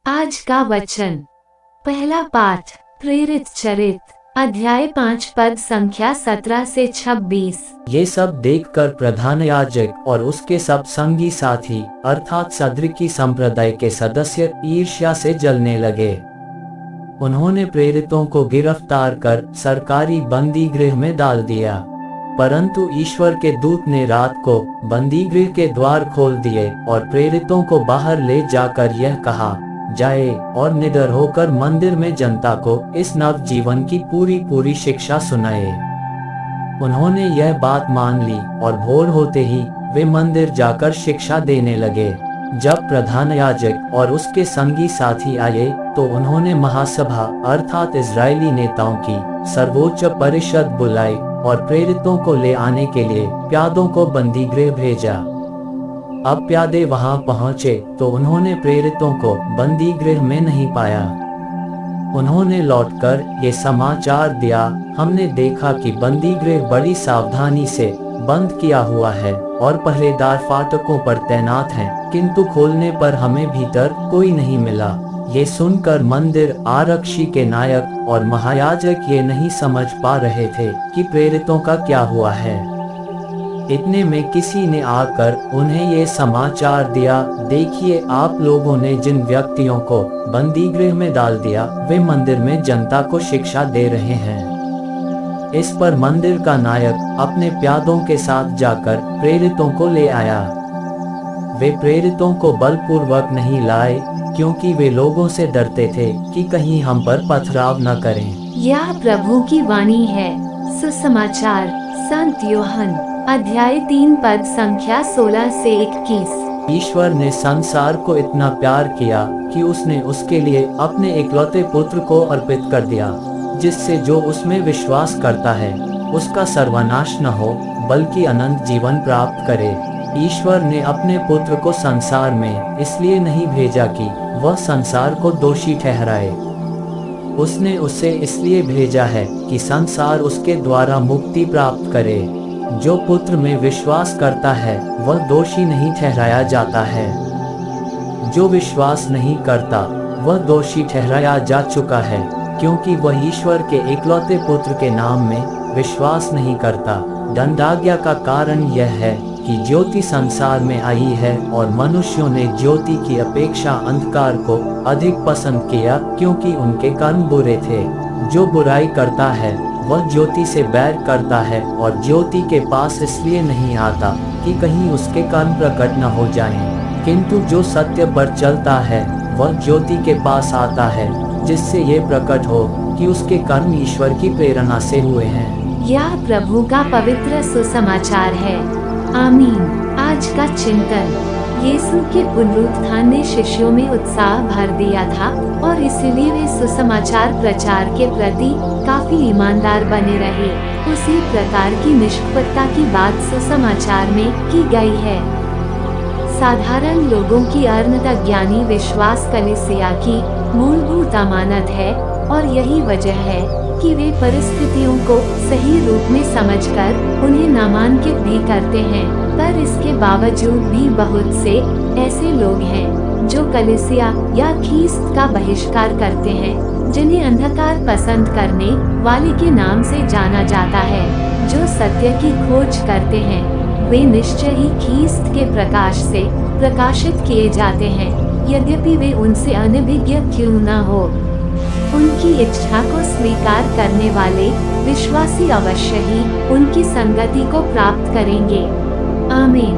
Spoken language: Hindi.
आज का वचन, पहला पाठ प्रेरित चरित अध्याय 5 पद संख्या 17 से 26। ये सब देखकर प्रधान याजक और उसके सब संगी साथी अर्थात सदृकी संप्रदाय के सदस्य ईर्ष्या से जलने लगे। उन्होंने प्रेरितों को गिरफ्तार कर सरकारी बंदी गृह में डाल दिया, परंतु ईश्वर के दूत ने रात को बंदी गृह के द्वार खोल दिए और प्रेरितों को बाहर ले जाकर यह कहा, जाए और निडर होकर मंदिर में जनता को इस नव जीवन की पूरी शिक्षा सुनाए। उन्होंने यह बात मान ली और भोर होते ही वे मंदिर जाकर शिक्षा देने लगे। जब प्रधान याजक और उसके संगी साथी आए तो उन्होंने महासभा अर्थात इजरायली नेताओं की सर्वोच्च परिषद बुलाई और प्रेरितों को ले आने के लिए प्यादों को बंदी गृह भेजा। अब प्यादे वहां पहुंचे तो उन्होंने प्रेरितों को बंदी गृह में नहीं पाया। उन्होंने लौटकर ये समाचार दिया, हमने देखा कि बंदी गृह बड़ी सावधानी से बंद किया हुआ है और पहरेदार फाटकों पर तैनात हैं, किंतु खोलने पर हमें भीतर कोई नहीं मिला। ये सुनकर मंदिर आरक्षी के नायक और महायाजक ये नहीं समझ पा रहे थे कि प्रेरितों का क्या हुआ है। इतने में किसी ने आकर उन्हें ये समाचार दिया, देखिए आप लोगों ने जिन व्यक्तियों को बंदी गृह में डाल दिया वे मंदिर में जनता को शिक्षा दे रहे हैं। इस पर मंदिर का नायक अपने प्यादों के साथ जाकर प्रेरितों को ले आया। वे प्रेरितों को बलपूर्वक नहीं लाए, क्योंकि वे लोगों से डरते थे कि कहीं हम पर पथराव न करें। यह प्रभु की वाणी है। सुसमाचार संत यूहन्ना अध्याय 3 पद संख्या 16 से 21। ईश्वर ने संसार को इतना प्यार किया कि उसने उसके लिए अपने इकलौते पुत्र को अर्पित कर दिया, जिससे जो उसमें विश्वास करता है उसका सर्वनाश न हो बल्कि अनंत जीवन प्राप्त करे। ईश्वर ने अपने पुत्र को संसार में इसलिए नहीं भेजा कि वह संसार को दोषी ठहराए, उसने उसे इसलिए भेजा है कि संसार उसके द्वारा मुक्ति प्राप्त करे। जो पुत्र में विश्वास करता है वह दोषी नहीं ठहराया जाता है, जो विश्वास नहीं करता वह दोषी ठहराया जा चुका है, क्योंकि वह ईश्वर के इकलौते पुत्र के नाम में विश्वास नहीं करता। दंडाज्ञा का कारण यह है कि ज्योति संसार में आई है और मनुष्यों ने ज्योति की अपेक्षा अंधकार को अधिक पसंद किया, क्योंकि उनके कर्म बुरे थे। जो बुराई करता है वह ज्योति से बैर करता है और ज्योति के पास इसलिए नहीं आता कि कहीं उसके कर्म प्रकट न हो जाएं। किंतु जो सत्य पर चलता है वह ज्योति के पास आता है, जिससे ये प्रकट हो कि उसके कर्म ईश्वर की प्रेरणा से हुए हैं। यह प्रभु का पवित्र सुसमाचार है। आमीन। आज का चिंतन, यीशु के पुनरुत्थान ने शिष्यों में उत्साह भर दिया था और इसीलिए वे सुसमाचार प्रचार के प्रति काफी ईमानदार बने रहे। उसी प्रकार की निष्पक्षता की बात सुसमाचार में की गई है। साधारण लोगों की अर्धज्ञानी विश्वास कलीसिया की मूलभूत अमानत है और यही वजह है कि वे परिस्थितियों को सही रूप में समझकर उन्हें नामांकित भी करते हैं। पर इसके बावजूद भी बहुत से ऐसे लोग हैं जो कलीसिया या ख्रीस्त का बहिष्कार करते हैं, जिन्हें अंधकार पसंद करने वाले के नाम से जाना जाता है। जो सत्य की खोज करते हैं वे निश्चय ही ख्रीस्त के प्रकाश से प्रकाशित किए जाते हैं, यद्यपि वे उनसे अनभिज्ञ क्यों न हो। उनकी इच्छा को स्वीकार करने वाले विश्वासी अवश्य ही उनकी संगति को प्राप्त करेंगे। आमीन।